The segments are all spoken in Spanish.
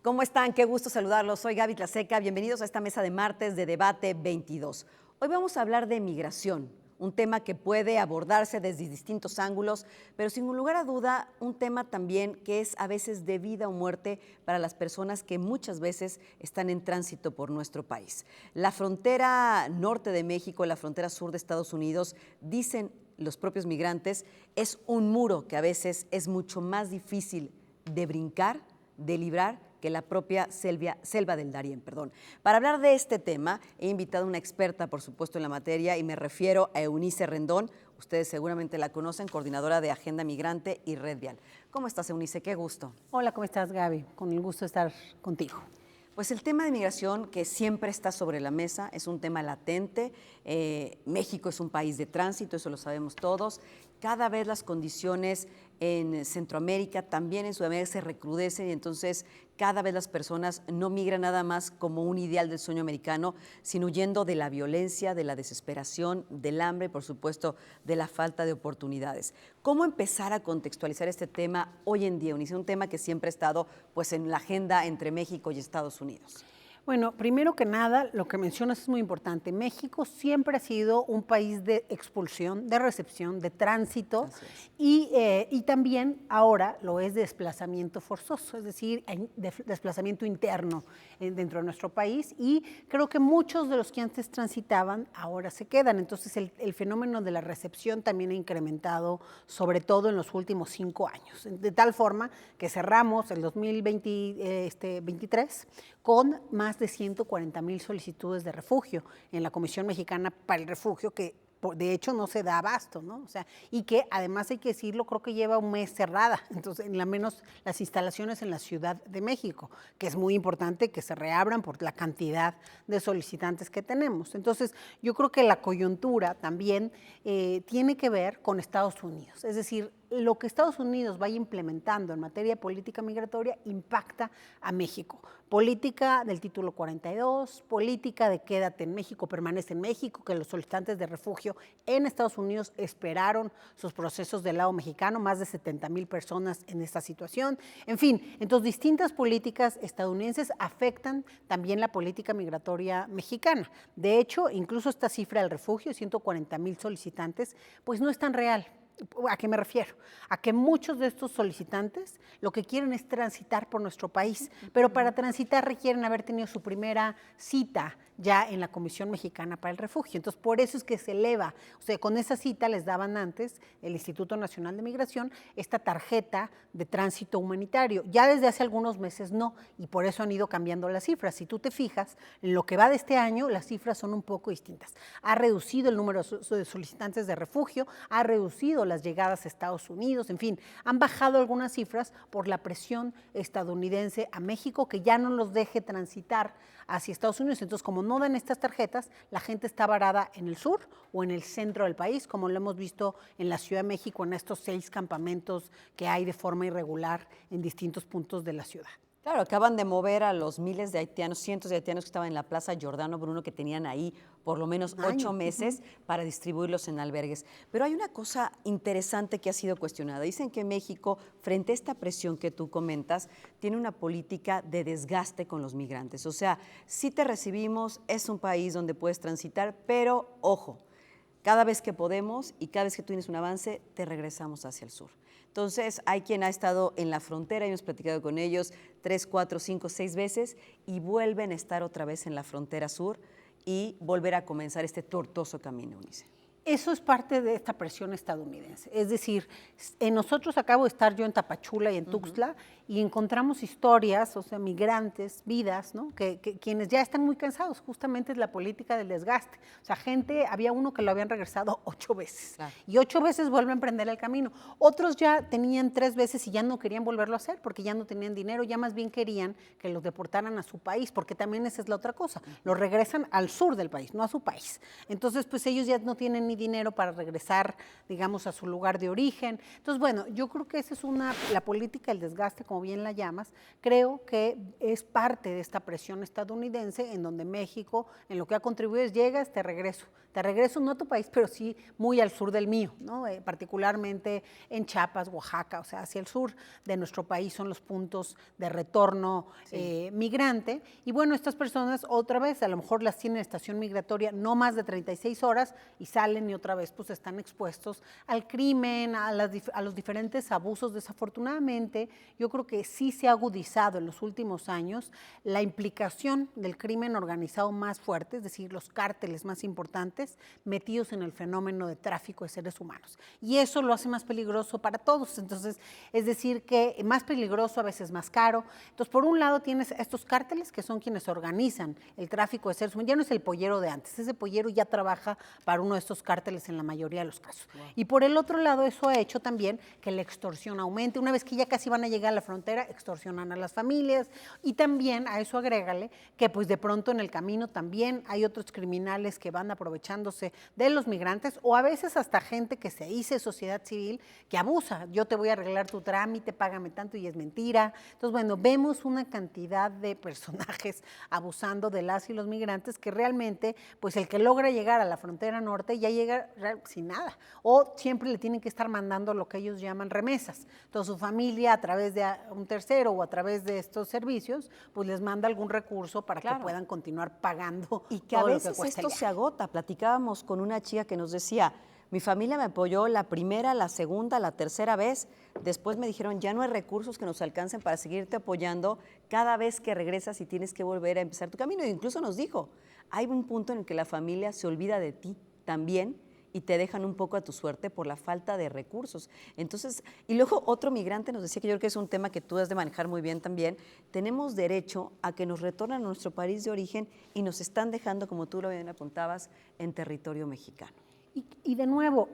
¿Cómo están? Qué gusto saludarlos. Soy Gaby Tlaseca. Bienvenidos a esta mesa de martes de Debate 22. Hoy vamos a hablar de migración, un tema que puede abordarse desde distintos ángulos, pero sin lugar a duda, un tema también que es a veces de vida o muerte para las personas que muchas veces están en tránsito por nuestro país. La frontera norte de México, la frontera sur de Estados Unidos, dicen los propios migrantes, es un muro que a veces es mucho más difícil de brincar, de librar, que la propia selva del Darién. Para hablar de este tema, he invitado a una experta, por supuesto, en la materia, y me refiero a Eunice Rendón. Ustedes seguramente la conocen, coordinadora de Agenda Migrante y Red Vial. ¿Cómo estás, Eunice? Qué gusto. Hola, ¿cómo estás, Gaby? Con el gusto de estar contigo. Pues el tema de migración que siempre está sobre la mesa es un tema latente. México es un país de tránsito, eso lo sabemos todos. Cada vez las condiciones en Centroamérica, también en Sudamérica se recrudecen y entonces cada vez las personas no migran nada más como un ideal del sueño americano, sino huyendo de la violencia, de la desesperación, del hambre y por supuesto de la falta de oportunidades. ¿Cómo empezar a contextualizar este tema hoy en día, Eunice? Un tema que siempre ha estado pues, en la agenda entre México y Estados Unidos. Bueno, primero que nada, lo que mencionas es muy importante. México siempre ha sido un país de expulsión, de recepción, de tránsito y también ahora lo es de desplazamiento forzoso, es decir, de desplazamiento interno dentro de nuestro país, y creo que muchos de los que antes transitaban ahora se quedan. Entonces el fenómeno de la recepción también ha incrementado, sobre todo en los últimos 5 años, de tal forma que cerramos el 2023 con más de 140,000 solicitudes de refugio en la Comisión Mexicana para el Refugio, que de hecho no se da abasto, ¿no? O sea, y que además hay que decirlo, creo que lleva un mes cerrada, entonces en la menos las instalaciones en la Ciudad de México, que es muy importante que se reabran por la cantidad de solicitantes que tenemos. Entonces, yo creo que la coyuntura también tiene que ver con Estados Unidos, es decir, lo que Estados Unidos vaya implementando en materia de política migratoria impacta a México. Política del título 42, política de quédate en México, permanece en México, que los solicitantes de refugio en Estados Unidos esperaron sus procesos del lado mexicano, más de 70,000 personas en esta situación. En fin, entonces distintas políticas estadounidenses afectan también la política migratoria mexicana. De hecho, incluso esta cifra del refugio, 140,000 solicitantes, pues no es tan real. ¿A qué me refiero? A que muchos de estos solicitantes lo que quieren es transitar por nuestro país, pero para transitar requieren haber tenido su primera cita ya en la Comisión Mexicana para el Refugio. Entonces, por eso es que se eleva, o sea, con esa cita les daban antes el Instituto Nacional de Migración esta tarjeta de tránsito humanitario. Ya desde hace algunos meses no, y por eso han ido cambiando las cifras. Si tú te fijas, en lo que va de este año, las cifras son un poco distintas. Ha reducido el número de solicitantes de refugio, ha reducido las llegadas a Estados Unidos, en fin, han bajado algunas cifras por la presión estadounidense a México que ya no los deje transitar hacia Estados Unidos. Entonces, como no dan estas tarjetas, la gente está varada en el sur o en el centro del país, como lo hemos visto en la Ciudad de México, en estos 6 campamentos que hay de forma irregular en distintos puntos de la ciudad. Claro, acaban de mover a los miles de haitianos, cientos de haitianos que estaban en la Plaza Giordano Bruno, que tenían ahí por lo menos 8 meses para distribuirlos en albergues. Pero hay una cosa interesante que ha sido cuestionada. Dicen que México, frente a esta presión que tú comentas, tiene una política de desgaste con los migrantes. O sea, sí te recibimos, es un país donde puedes transitar, pero ojo, cada vez que podemos y cada vez que tú tienes un avance, te regresamos hacia el sur. Entonces, hay quien ha estado en la frontera, hemos platicado con ellos 3, 4, 5, 6 veces y vuelven a estar otra vez en la frontera sur y volver a comenzar este tortuoso camino, Eunice. Eso es parte de esta presión estadounidense. Es decir, nosotros acabo de estar yo en Tapachula y en Tuxtla y encontramos historias, o sea, migrantes, vidas, ¿no? Que quienes ya están muy cansados, justamente es la política del desgaste. O sea, había uno que lo habían regresado 8 veces y 8 veces vuelve a emprender el camino. Otros ya tenían 3 veces y ya no querían volverlo a hacer porque ya no tenían dinero, ya más bien querían que los deportaran a su país, porque también esa es la otra cosa. Los regresan al sur del país, no a su país. Entonces, pues ellos ya no tienen ni dinero para regresar, digamos, a su lugar de origen. Entonces, bueno, yo creo que esa es la política del desgaste, como bien la llamas, creo que es parte de esta presión estadounidense en donde México, en lo que ha contribuido es llegas, te regreso no a tu país, pero sí muy al sur del mío, ¿no? Particularmente en Chiapas, Oaxaca, o sea, hacia el sur de nuestro país son los puntos de retorno migrante. Y bueno, estas personas otra vez, a lo mejor las tienen en estación migratoria no más de 36 horas y salen y otra vez pues están expuestos al crimen, a los diferentes abusos. Desafortunadamente, yo creo que sí se ha agudizado en los últimos años la implicación del crimen organizado más fuerte, es decir, los cárteles más importantes metidos en el fenómeno de tráfico de seres humanos. Y eso lo hace más peligroso para todos. Entonces, es decir, que más peligroso, a veces más caro. Entonces, por un lado tienes estos cárteles que son quienes organizan el tráfico de seres humanos. Ya no es el pollero de antes, ese pollero ya trabaja para uno de estos cárteles en la mayoría de los casos. Wow. Y por el otro lado, eso ha hecho también que la extorsión aumente. Una vez que ya casi van a llegar a la frontera, extorsionan a las familias. Y también a eso agrégale que pues de pronto en el camino también hay otros criminales que van aprovechándose de los migrantes, o a veces hasta gente que se dice sociedad civil que abusa. Yo te voy a arreglar tu trámite, págame tanto, y es mentira. Entonces, bueno, vemos una cantidad de personajes abusando de las y los migrantes que realmente, pues el que logra llegar a la frontera norte ya llega sin nada, o siempre le tienen que estar mandando lo que ellos llaman remesas. Entonces, su familia a través de un tercero o a través de estos servicios, pues les manda algún recurso para que puedan continuar pagando. Y que a veces esto se agota. Platicábamos con una chica que nos decía, mi familia me apoyó la primera, la segunda, la tercera vez, después me dijeron, ya no hay recursos que nos alcancen para seguirte apoyando cada vez que regresas y tienes que volver a empezar tu camino. E incluso nos dijo, hay un punto en el que la familia se olvida de ti también y te dejan un poco a tu suerte por la falta de recursos. Entonces, y luego otro migrante nos decía, que yo creo que es un tema que tú has de manejar muy bien también, tenemos derecho a que nos retornen a nuestro país de origen y nos están dejando, como tú lo bien apuntabas, en territorio mexicano. Y de nuevo,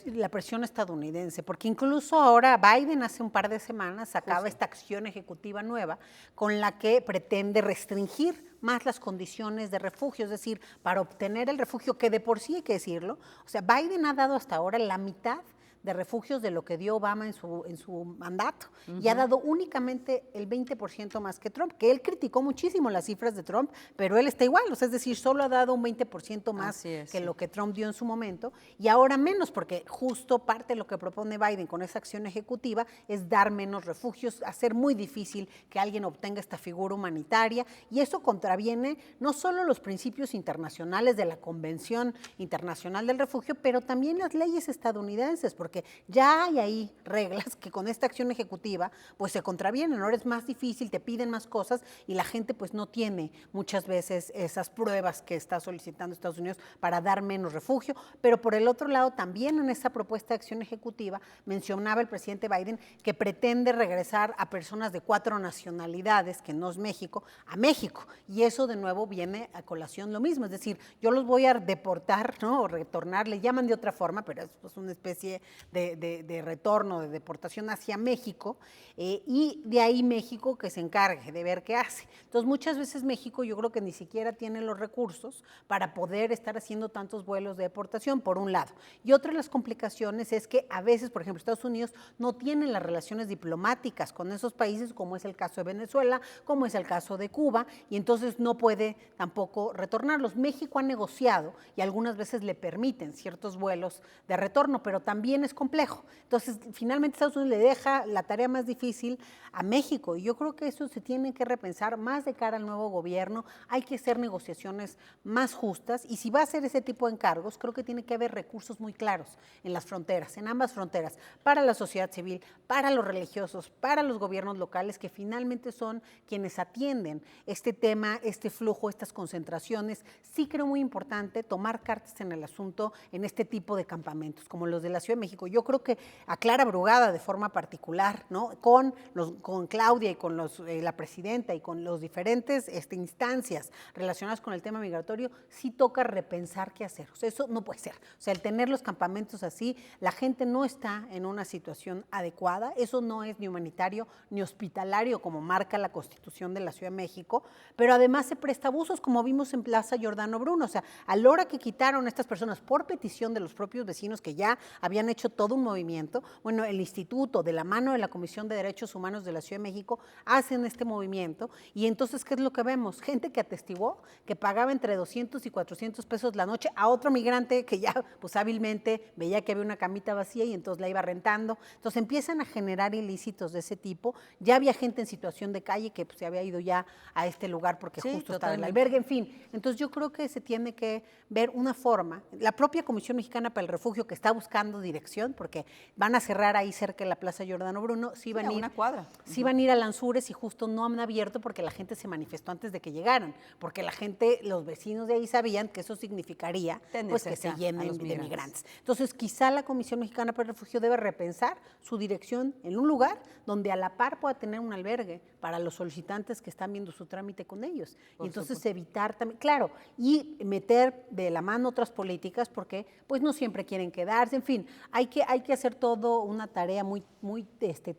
la presión estadounidense, porque incluso ahora Biden hace un par de semanas sacaba esta acción ejecutiva nueva con la que pretende restringir más las condiciones de refugio, es decir, para obtener el refugio, que de por sí hay que decirlo, o sea, Biden ha dado hasta ahora la mitad de refugios de lo que dio Obama en su mandato, y ha dado únicamente el 20% más que Trump, que él criticó muchísimo las cifras de Trump, pero él está igual, o sea, es decir, solo ha dado un 20% más que lo que Trump dio en su momento, y ahora menos, porque justo parte de lo que propone Biden con esa acción ejecutiva es dar menos refugios, hacer muy difícil que alguien obtenga esta figura humanitaria, y eso contraviene no solo los principios internacionales de la Convención Internacional del Refugio, pero también las leyes estadounidenses, porque ya hay ahí reglas que con esta acción ejecutiva pues se contravienen. Ahora es más difícil, te piden más cosas y la gente pues no tiene muchas veces esas pruebas que está solicitando Estados Unidos para dar menos refugio. Pero por el otro lado, también en esa propuesta de acción ejecutiva mencionaba el presidente Biden que pretende regresar a personas de 4 nacionalidades, que no es México, a México, y eso de nuevo viene a colación lo mismo, es decir, yo los voy a deportar, ¿no? O retornar, le llaman de otra forma, pero es pues una especie de retorno, de deportación hacia México, y de ahí México que se encargue de ver qué hace. Entonces, muchas veces México yo creo que ni siquiera tiene los recursos para poder estar haciendo tantos vuelos de deportación, por un lado. Y otra de las complicaciones es que a veces, por ejemplo, Estados Unidos no tiene las relaciones diplomáticas con esos países, como es el caso de Venezuela, como es el caso de Cuba, y entonces no puede tampoco retornarlos. México ha negociado y algunas veces le permiten ciertos vuelos de retorno, pero también es complejo. Entonces, finalmente Estados Unidos le deja la tarea más difícil a México, y yo creo que eso se tiene que repensar más de cara al nuevo gobierno. Hay que hacer negociaciones más justas, y si va a hacer ese tipo de encargos, creo que tiene que haber recursos muy claros en las fronteras, en ambas fronteras, para la sociedad civil, para los religiosos, para los gobiernos locales, que finalmente son quienes atienden este tema, este flujo, estas concentraciones. Sí creo muy importante tomar cartas en el asunto en este tipo de campamentos, como los de la Ciudad de México, México. Yo creo que a Clara Brugada de forma particular, ¿no? Con Claudia y con la presidenta y con las diferentes instancias relacionadas con el tema migratorio, sí toca repensar qué hacer. O sea, eso no puede ser. O sea, el tener los campamentos así, la gente no está en una situación adecuada, eso no es ni humanitario ni hospitalario como marca la Constitución de la Ciudad de México, pero además se presta abusos como vimos en Plaza Giordano Bruno. O sea, a la hora que quitaron a estas personas por petición de los propios vecinos que ya habían hecho todo un movimiento, bueno, el instituto de la mano de la Comisión de Derechos Humanos de la Ciudad de México hacen este movimiento y entonces, ¿qué es lo que vemos? Gente que atestiguó que pagaba entre 200 y 400 pesos la noche a otro migrante que ya pues hábilmente veía que había una camita vacía y entonces la iba rentando. Entonces empiezan a generar ilícitos de ese tipo. Ya había gente en situación de calle que pues, se había ido ya a este lugar porque Sí, justo estaba totalmente. el albergue, en fin. Entonces yo creo que se tiene que ver una forma. La propia Comisión Mexicana para el Refugio que está buscando dirección, porque van a cerrar ahí cerca de la Plaza Giordano Bruno, sí van a ir, una cuadra. sí van a ir a Lanzures y justo no han abierto porque la gente se manifestó antes de que llegaran, porque la gente, los vecinos de ahí sabían que eso significaría Tener pues que cerca se a llenen los de migrantes. migrantes. Entonces quizá la Comisión Mexicana para el Refugio debe repensar su dirección en un lugar donde a la par pueda tener un albergue para los solicitantes que están viendo su trámite con ellos. Por Y entonces supuesto. evitar también, claro, y meter de la mano otras políticas porque pues no siempre quieren quedarse, en fin, hay que hacer todo una tarea muy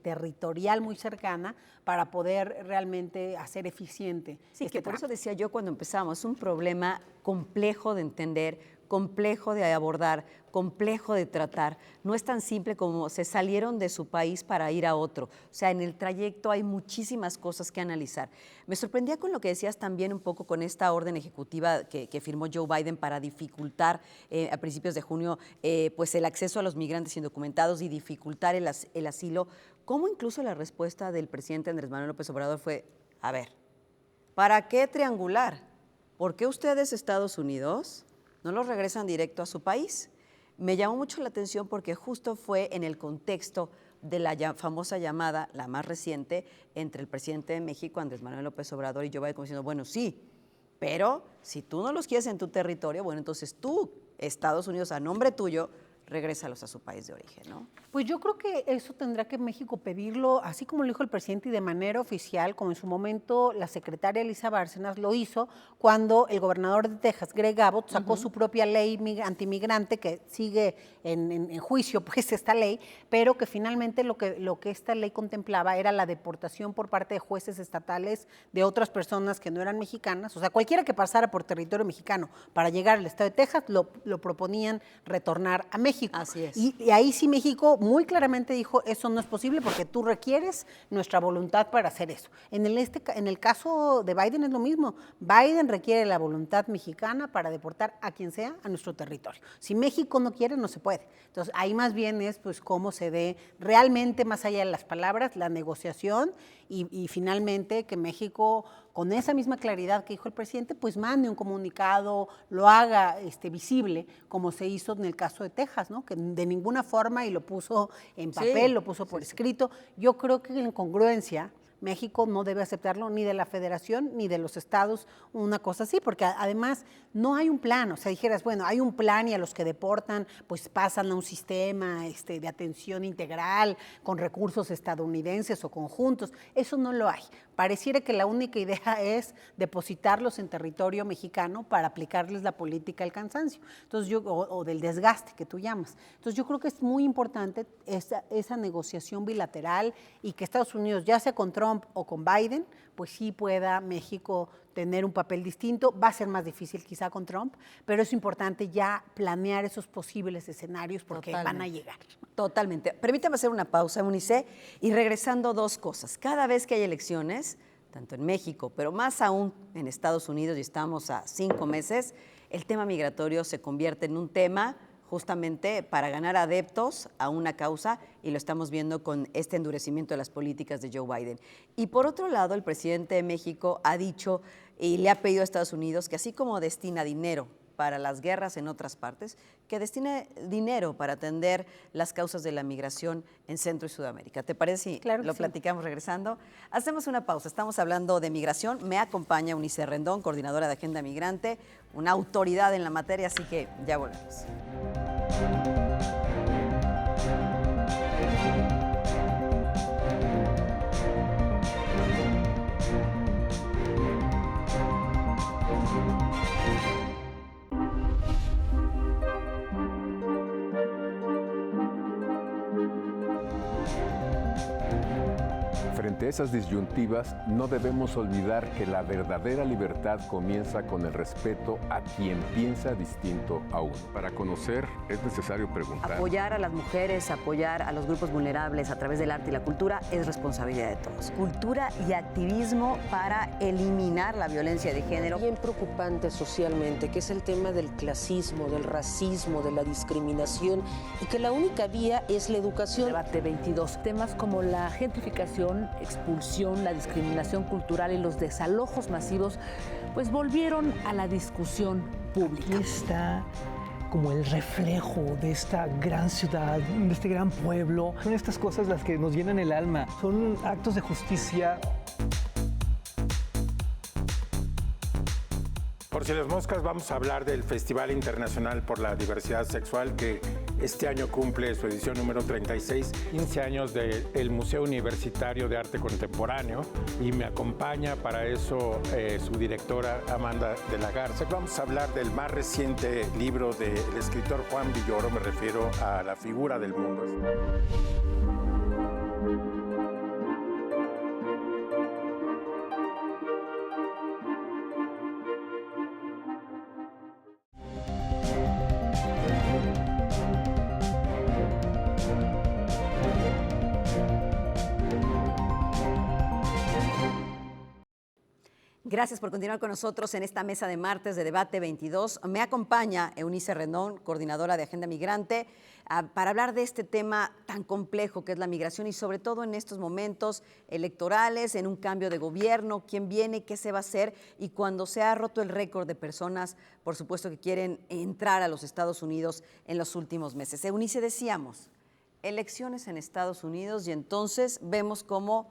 territorial, muy cercana para poder realmente hacer eficiente. Sí, este que por eso trámite. decía yo cuando empezamos, es un problema complejo de entender, complejo de abordar, complejo de tratar. No es tan simple como se salieron de su país para ir a otro. O sea, en el trayecto hay muchísimas cosas que analizar. Me sorprendía con lo que decías también un poco con esta orden ejecutiva que firmó Joe Biden para dificultar a principios de junio pues el acceso a los migrantes indocumentados y dificultar el asilo. Cómo incluso la respuesta del presidente Andrés Manuel López Obrador fue, a ver, ¿para qué triangular? ¿Por qué ustedes, Estados Unidos, no los regresan directo a su país? Me llamó mucho la atención porque justo fue en el contexto de la famosa llamada, la más reciente, entre el presidente de México, Andrés Manuel López Obrador, y Joe Biden, como diciendo, bueno, sí, pero si tú no los quieres en tu territorio, bueno, entonces tú, Estados Unidos, a nombre tuyo, regrésalos a su país de origen, ¿no? Pues yo creo que eso tendrá que México pedirlo, así como lo dijo el presidente y de manera oficial, como en su momento la secretaria Elisa Bárcenas lo hizo cuando el gobernador de Texas, Greg Abbott, sacó su propia ley antimigrante que sigue en juicio, pues esta ley, pero que finalmente lo que esta ley contemplaba era la deportación por parte de jueces estatales de otras personas que no eran mexicanas, o sea, cualquiera que pasara por territorio mexicano para llegar al estado de Texas lo proponían retornar a México. Así es. Y ahí sí México muy claramente dijo, eso no es posible porque tú requieres nuestra voluntad para hacer eso. En el caso de Biden es lo mismo. Biden requiere la voluntad mexicana para deportar a quien sea a nuestro territorio. Si México no quiere, no se puede. Entonces, ahí más bien es pues cómo se dé realmente, más allá de las palabras, la negociación y finalmente que México, con esa misma claridad que dijo el presidente, pues mande un comunicado, lo haga visible, como se hizo en el caso de Texas, ¿no? Que de ninguna forma, y lo puso en papel, lo puso por escrito. Yo creo que en congruencia México no debe aceptarlo ni de la federación ni de los estados, una cosa así, porque además no hay un plan. O sea, dijeras, bueno, hay un plan y a los que deportan pues pasan a un sistema de atención integral con recursos estadounidenses o conjuntos. Eso no lo hay. Pareciera que la única idea es depositarlos en territorio mexicano para aplicarles la política del cansancio. Entonces o del desgaste que tú llamas. Entonces yo creo que es muy importante esa negociación bilateral y que Estados Unidos, ya sea con Trump o con Biden, pues sí pueda México tener un papel distinto. Va a ser más difícil quizá con Trump, pero es importante ya planear esos posibles escenarios porque van a llegar. Totalmente. Permítame hacer una pausa, Eunice, y regresando dos cosas. Cada vez que hay elecciones, tanto en México, pero más aún en Estados Unidos, y estamos a 5 meses, el tema migratorio se convierte en un tema justamente para ganar adeptos a una causa, y lo estamos viendo con este endurecimiento de las políticas de Joe Biden. Y por otro lado, el presidente de México ha dicho y le ha pedido a Estados Unidos que así como destina dinero para las guerras en otras partes, que destine dinero para atender las causas de la migración en Centro y Sudamérica. ¿Te parece si lo platicamos regresando? Hacemos una pausa. Estamos hablando de migración. Me acompaña Eunice Rendón, coordinadora de Agenda Migrante, una autoridad en la materia, así que ya volvemos. Frente a esas disyuntivas, no debemos olvidar que la verdadera libertad comienza con el respeto a quien piensa distinto a uno. Para conocer es necesario preguntar. Apoyar a las mujeres, apoyar a los grupos vulnerables a través del arte y la cultura es responsabilidad de todos. Cultura y activismo para eliminar la violencia de género. Bien preocupante socialmente, que es el tema del clasismo, del racismo, de la discriminación, y que la única vía es la educación. Debate 22. Temas como la gentrificación, expulsión, la discriminación cultural y los desalojos masivos, pues volvieron a la discusión pública. Aquí está como el reflejo de esta gran ciudad, de este gran pueblo. Son estas cosas las que nos llenan el alma. Son actos de justicia. Por si las moscas, vamos a hablar del Festival Internacional por la Diversidad Sexual, que este año cumple su edición número 36, 15 años del Museo Universitario de Arte Contemporáneo, y me acompaña para eso su directora Amanda de la Garza. Vamos a hablar del más reciente libro del escritor Juan Villoro, me refiero a La figura del mundo. Gracias por continuar con nosotros en esta mesa de martes de Debate 22. Me acompaña Eunice Rendón, coordinadora de Agenda Migrante, para hablar de este tema tan complejo que es la migración y sobre todo en estos momentos electorales, en un cambio de gobierno, quién viene, qué se va a hacer y cuando se ha roto el récord de personas, por supuesto, que quieren entrar a los Estados Unidos en los últimos meses. Eunice, decíamos, elecciones en Estados Unidos y entonces vemos cómo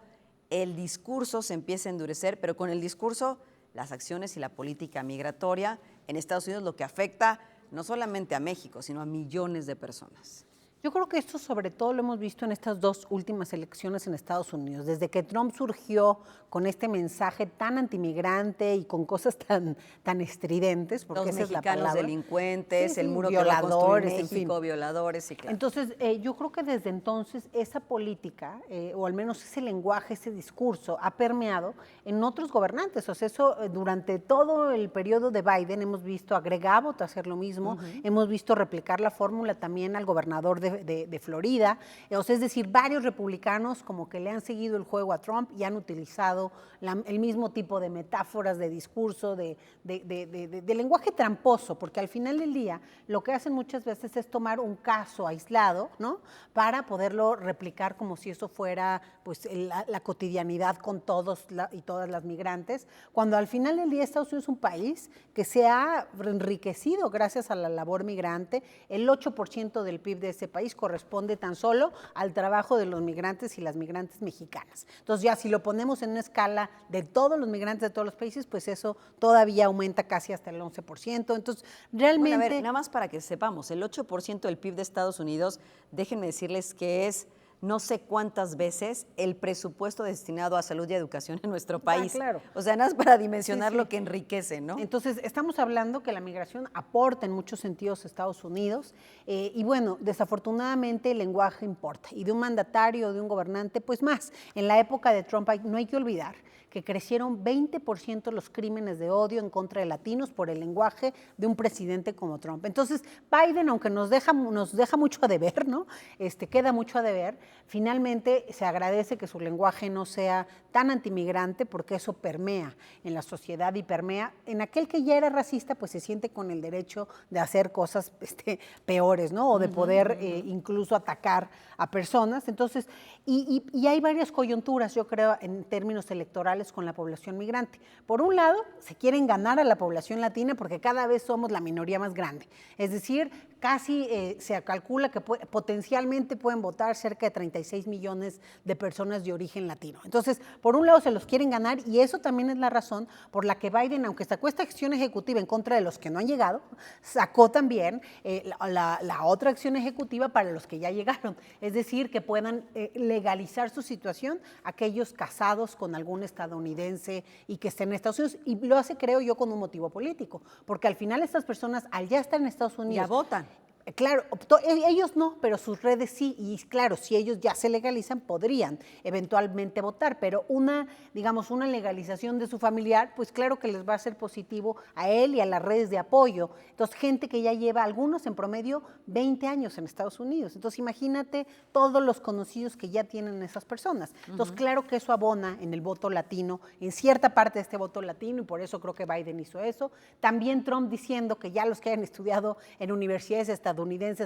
el discurso se empieza a endurecer, pero con el discurso, las acciones y la política migratoria en Estados Unidos, lo que afecta no solamente a México, sino a millones de personas. Yo creo que esto sobre todo lo hemos visto en estas dos últimas elecciones en Estados Unidos. Desde que Trump surgió con este mensaje tan antimigrante y con cosas tan estridentes, porque los esa es la mexicanos palabra. delincuentes, Sí, el muro violadores, que va a construir en fin. México, violadores, sí, claro. Entonces, yo creo que desde entonces esa política, o al menos ese lenguaje, ese discurso, ha permeado en otros gobernantes. O sea, eso durante todo el periodo de Biden hemos visto a Greg Abbott hacer lo mismo, hemos visto replicar la fórmula también al gobernador de Florida. O sea, es decir, varios republicanos como que le han seguido el juego a Trump y han utilizado el mismo tipo de metáforas, de discurso, de lenguaje tramposo, porque al final del día lo que hacen muchas veces es tomar un caso aislado, ¿no?, para poderlo replicar como si eso fuera pues la cotidianidad con todos y todas las migrantes, cuando al final del día Estados Unidos es un país que se ha enriquecido gracias a la labor migrante. El 8% del PIB de ese país corresponde tan solo al trabajo de los migrantes y las migrantes mexicanas. Entonces ya si lo ponemos en una escala de todos los migrantes de todos los países, pues eso todavía aumenta casi hasta el 11%. Entonces realmente… Bueno, a ver, nada más para que sepamos, el 8% del PIB de Estados Unidos, déjenme decirles que es no sé cuántas veces el presupuesto destinado a salud y educación en nuestro país. Claro. O sea, nada más para dimensionar Sí. lo que enriquece, ¿no? Entonces, estamos hablando que la migración aporta en muchos sentidos a Estados Unidos y bueno, desafortunadamente el lenguaje importa y de un mandatario, de un gobernante, pues más. En la época de Trump no hay que olvidar que crecieron 20% los crímenes de odio en contra de latinos por el lenguaje de un presidente como Trump. Entonces, Biden, aunque nos deja mucho a deber, ¿no? Queda mucho a deber, finalmente se agradece que su lenguaje no sea tan antimigrante porque eso permea en la sociedad y permea en aquel que ya era racista, pues se siente con el derecho de hacer cosas peores, ¿no? O de poder incluso atacar a personas. Entonces, y hay varias coyunturas, yo creo, en términos electorales con la población migrante. Por un lado, se quieren ganar a la población latina porque cada vez somos la minoría más grande. Es decir, casi se calcula que potencialmente pueden votar cerca de 36 millones de personas de origen latino. Entonces, por un lado se los quieren ganar y eso también es la razón por la que Biden, aunque sacó esta acción ejecutiva en contra de los que no han llegado, sacó también la otra acción ejecutiva para los que ya llegaron. Es decir, que puedan legalizar su situación aquellos casados con algún estadounidense estadounidense y que esté en Estados Unidos, y lo hace, creo yo, con un motivo político, porque al final estas personas, al ya estar en Estados Unidos... Ya votan. Claro, ellos no, pero sus redes sí, y claro, si ellos ya se legalizan, podrían eventualmente votar, pero una legalización de su familiar, pues claro que les va a ser positivo a él y a las redes de apoyo. Entonces, gente que ya lleva, algunos en promedio, 20 años en Estados Unidos. Entonces, imagínate todos los conocidos que ya tienen esas personas. Entonces, claro que eso abona en el voto latino, en cierta parte de este voto latino, y por eso creo que Biden hizo eso. También Trump diciendo que ya los que hayan estudiado en universidades estadounidenses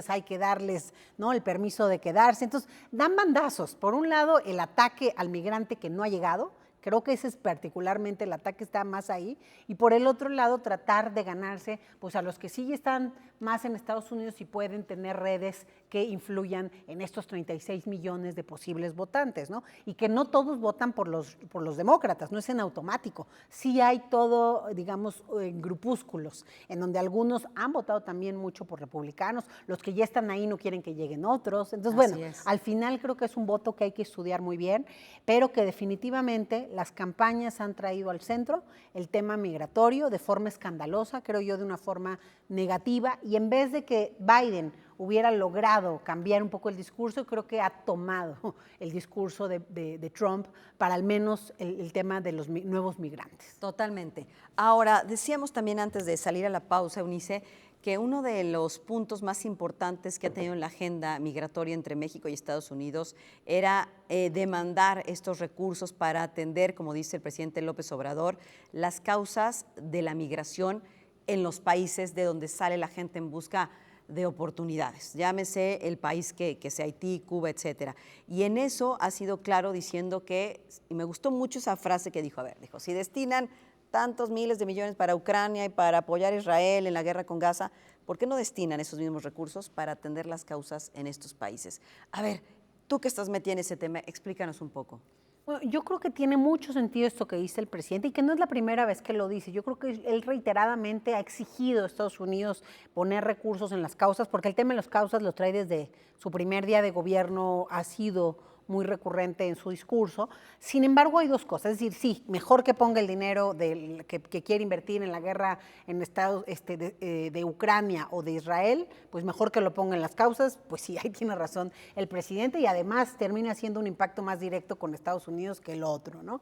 hay que darles, ¿no?, el permiso de quedarse. Entonces, dan bandazos. Por un lado, el ataque al migrante que no ha llegado, creo que ese es particularmente, el ataque está más ahí, y por el otro lado, tratar de ganarse pues a los que sí están más en Estados Unidos y pueden tener redes que influyan en estos 36 millones de posibles votantes, ¿no? Y que no todos votan por los demócratas, no es en automático. Sí hay todo, digamos, en grupúsculos, en donde algunos han votado también mucho por republicanos, los que ya están ahí no quieren que lleguen otros. Entonces, bueno, al final creo que es un voto que hay que estudiar muy bien, pero que definitivamente las campañas han traído al centro el tema migratorio de forma escandalosa, creo yo, de una forma negativa, y en vez de que Biden hubiera logrado cambiar un poco el discurso, creo que ha tomado el discurso de Trump para al menos el tema de los nuevos migrantes. Totalmente. Ahora, decíamos también antes de salir a la pausa, Eunice, que uno de los puntos más importantes que ha tenido en la agenda migratoria entre México y Estados Unidos era demandar estos recursos para atender, como dice el presidente López Obrador, las causas de la migración en los países de donde sale la gente en busca de oportunidades, llámese el país que sea Haití, Cuba, etcétera. Y en eso ha sido claro diciendo que, y me gustó mucho esa frase que dijo, dijo, si destinan tantos miles de millones para Ucrania y para apoyar a Israel en la guerra con Gaza, ¿por qué no destinan esos mismos recursos para atender las causas en estos países? A ver, tú que estás metida en ese tema, explícanos un poco. Bueno, yo creo que tiene mucho sentido esto que dice el presidente y que no es la primera vez que lo dice. Yo creo que él reiteradamente ha exigido a Estados Unidos poner recursos en las causas, porque el tema de las causas lo trae desde su primer día de gobierno, ha sido muy recurrente en su discurso. Sin embargo, hay dos cosas. Es decir, sí, mejor que ponga el dinero que quiere invertir en la guerra en Estados, de Ucrania o de Israel, pues mejor que lo ponga en las causas. Pues sí, ahí tiene razón el presidente, y además termina siendo un impacto más directo con Estados Unidos que el otro, ¿no?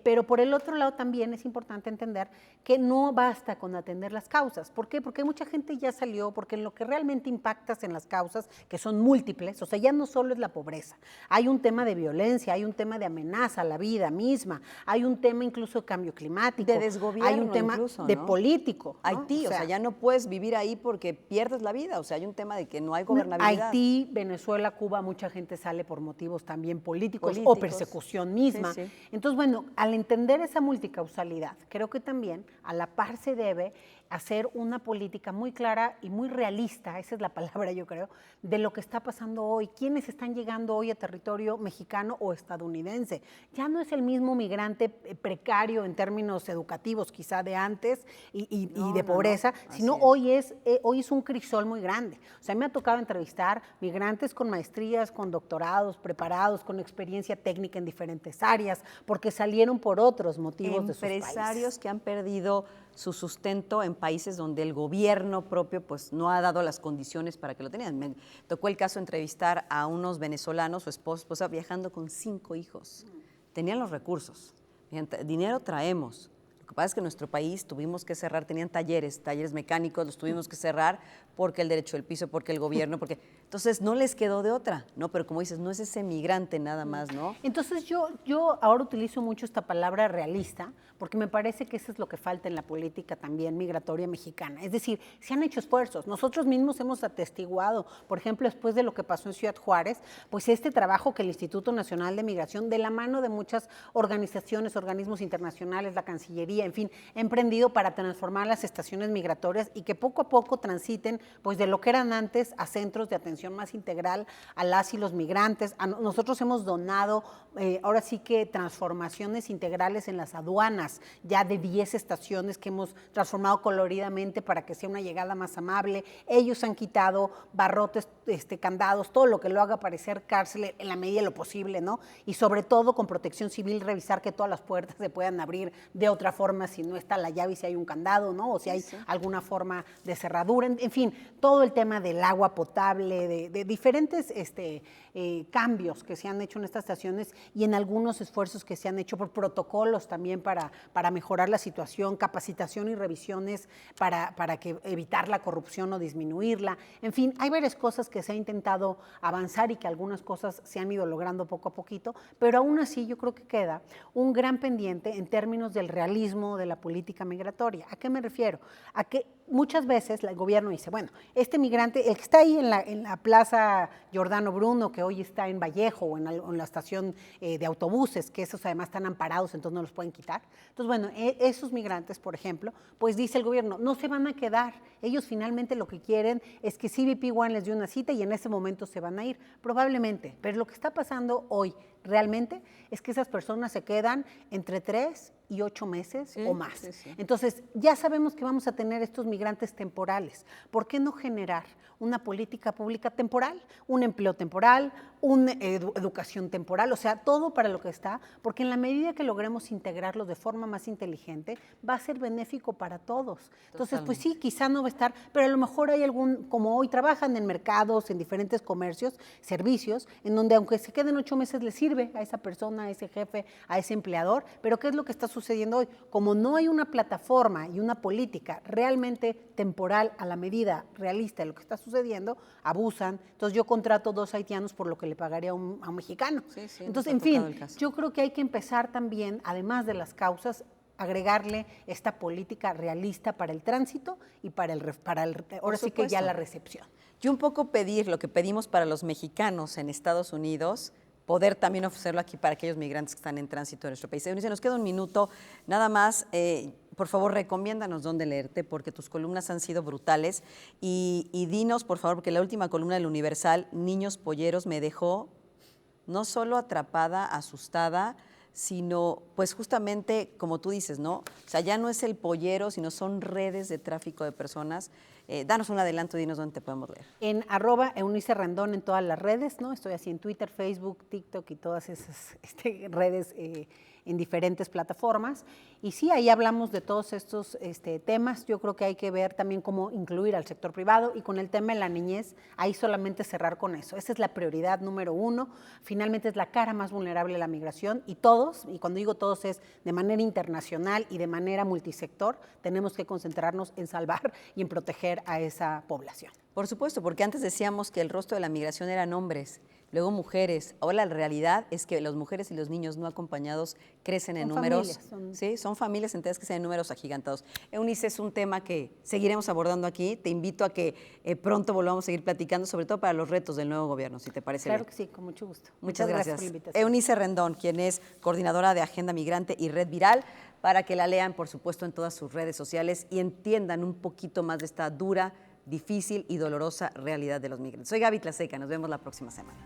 Pero por el otro lado también es importante entender que no basta con atender las causas. ¿Por qué? Porque mucha gente ya salió, porque en lo que realmente impactas en las causas, que son múltiples, o sea, ya no solo es la pobreza, hay un tema de violencia, hay un tema de amenaza a la vida misma, hay un tema incluso de cambio climático, de desgobierno, hay un tema incluso, de ¿no? político, ¿no? Haití, o sea, ya no puedes vivir ahí porque pierdes la vida, o sea, hay un tema de que no hay gobernabilidad. Haití, Venezuela, Cuba, mucha gente sale por motivos también políticos. O persecución misma. Sí, sí. Entonces, bueno, al entender esa multicausalidad, creo que también a la par se debe hacer una política muy clara y muy realista, esa es la palabra yo creo, de lo que está pasando hoy, quiénes están llegando hoy a territorio mexicano o estadounidense. Ya no es el mismo migrante precario en términos educativos quizá de antes y de pobreza, sino hoy es un crisol muy grande. O sea, me ha tocado entrevistar migrantes con maestrías, con doctorados, preparados, con experiencia técnica en diferentes áreas, porque salieron por otros motivos de sus países. Empresarios que han perdido su sustento en países donde el gobierno propio pues no ha dado las condiciones para que lo tenían. Me tocó el caso entrevistar a unos venezolanos, su esposa viajando con 5 hijos. Tenían los recursos, dinero traemos. Lo que pasa es que en nuestro país tuvimos que cerrar, tenían talleres mecánicos, los tuvimos que cerrar porque el derecho del piso, porque el gobierno, porque... Entonces no les quedó de otra, ¿no? Pero como dices, no es ese migrante nada más, ¿no? Entonces yo ahora utilizo mucho esta palabra realista, porque me parece que eso es lo que falta en la política también migratoria mexicana. Es decir, se han hecho esfuerzos. Nosotros mismos hemos atestiguado, por ejemplo, después de lo que pasó en Ciudad Juárez, pues este trabajo que el Instituto Nacional de Migración, de la mano de muchas organizaciones, organismos internacionales, la Cancillería, en fin, ha emprendido para transformar las estaciones migratorias y que poco a poco transiten pues de lo que eran antes a centros de atención atención más integral a las y los migrantes. Nosotros hemos donado ahora sí que transformaciones integrales en las aduanas, ya de 10 estaciones que hemos transformado coloridamente para que sea una llegada más amable. Ellos han quitado barrotes, candados, todo lo que lo haga parecer cárcel en la medida de lo posible, ¿no? Y sobre todo con Protección Civil revisar que todas las puertas se puedan abrir de otra forma si no está la llave y si hay un candado, ¿no? O si hay alguna forma de cerradura. En fin, todo el tema del agua potable, de diferentes cambios que se han hecho en estas estaciones y en algunos esfuerzos que se han hecho por protocolos también para mejorar la situación, capacitación y revisiones para evitar la corrupción o disminuirla. En fin, hay varias cosas que se ha intentado avanzar y que algunas cosas se han ido logrando poco a poquito, pero aún así yo creo que queda un gran pendiente en términos del realismo de la política migratoria. ¿A qué me refiero? A que muchas veces el gobierno dice, bueno, este migrante, el que está ahí en la Plaza Giordano Bruno, que hoy está en Vallejo o en la estación de autobuses, que esos además están amparados, entonces no los pueden quitar. Entonces, bueno, esos migrantes, por ejemplo, pues dice el gobierno, no se van a quedar. Ellos finalmente lo que quieren es que CBP One les dé una cita y en ese momento se van a ir, probablemente. Pero lo que está pasando hoy realmente es que esas personas se quedan entre 3 y 8 meses o más. Sí. Entonces, ya sabemos que vamos a tener estos migrantes temporales. ¿Por qué no generar una política pública temporal? Un empleo temporal, una educación temporal, o sea, todo para lo que está, porque en la medida que logremos integrarlos de forma más inteligente, va a ser benéfico para todos. Entonces, pues sí, quizá no va a estar, pero a lo mejor hay como hoy trabajan en mercados, en diferentes comercios, servicios, en donde aunque se queden 8 meses les sirve a esa persona, a ese jefe, a ese empleador, pero ¿qué es lo que está sucediendo hoy? Como no hay una plataforma y una política realmente temporal a la medida realista de lo que está sucediendo, abusan. Entonces yo contrato 2 haitianos por lo que le pagaría a un mexicano. Sí, entonces, en fin, yo creo que hay que empezar también, además de las causas, agregarle esta política realista para el tránsito y para ahora sí que ya la recepción. Y un poco pedir lo que pedimos para los mexicanos en Estados Unidos, poder también ofrecerlo aquí para aquellos migrantes que están en tránsito en nuestro país. Eunice, nos queda un minuto, nada más, por favor, recomiéndanos dónde leerte, porque tus columnas han sido brutales, y dinos, por favor, porque la última columna del Universal, Niños Polleros, me dejó no solo atrapada, asustada, sino pues justamente como tú dices, ¿no? O sea, ya no es el pollero, sino son redes de tráfico de personas. Danos un adelanto, dinos dónde te podemos leer. En @Eunice Rendón en todas las redes, ¿no? Estoy así en Twitter, Facebook, TikTok y todas esas redes en diferentes plataformas. Y sí, ahí hablamos de todos estos temas. Yo creo que hay que ver también cómo incluir al sector privado y con el tema de la niñez, ahí solamente cerrar con eso. Esa es la prioridad número 1. Finalmente es la cara más vulnerable de la migración y todos, y cuando digo todos es de manera internacional y de manera multisector, tenemos que concentrarnos en salvar y en proteger a esa población. Por supuesto, porque antes decíamos que el rostro de la migración eran hombres, luego mujeres. Ahora la realidad es que las mujeres y los niños no acompañados crecen en números. Son familias enteras que se en números agigantados. Eunice, es un tema que seguiremos abordando aquí. Te invito a que pronto volvamos a seguir platicando, sobre todo para los retos del nuevo gobierno, si te parece bien. Claro que sí, con mucho gusto. Muchas gracias por la invitación. Eunice Rendón, quien es coordinadora de Agenda Migrante y Red Viral, para que la lean, por supuesto, en todas sus redes sociales y entiendan un poquito más de esta dura, difícil y dolorosa realidad de los migrantes. Soy Gaby Tlaseca, nos vemos la próxima semana.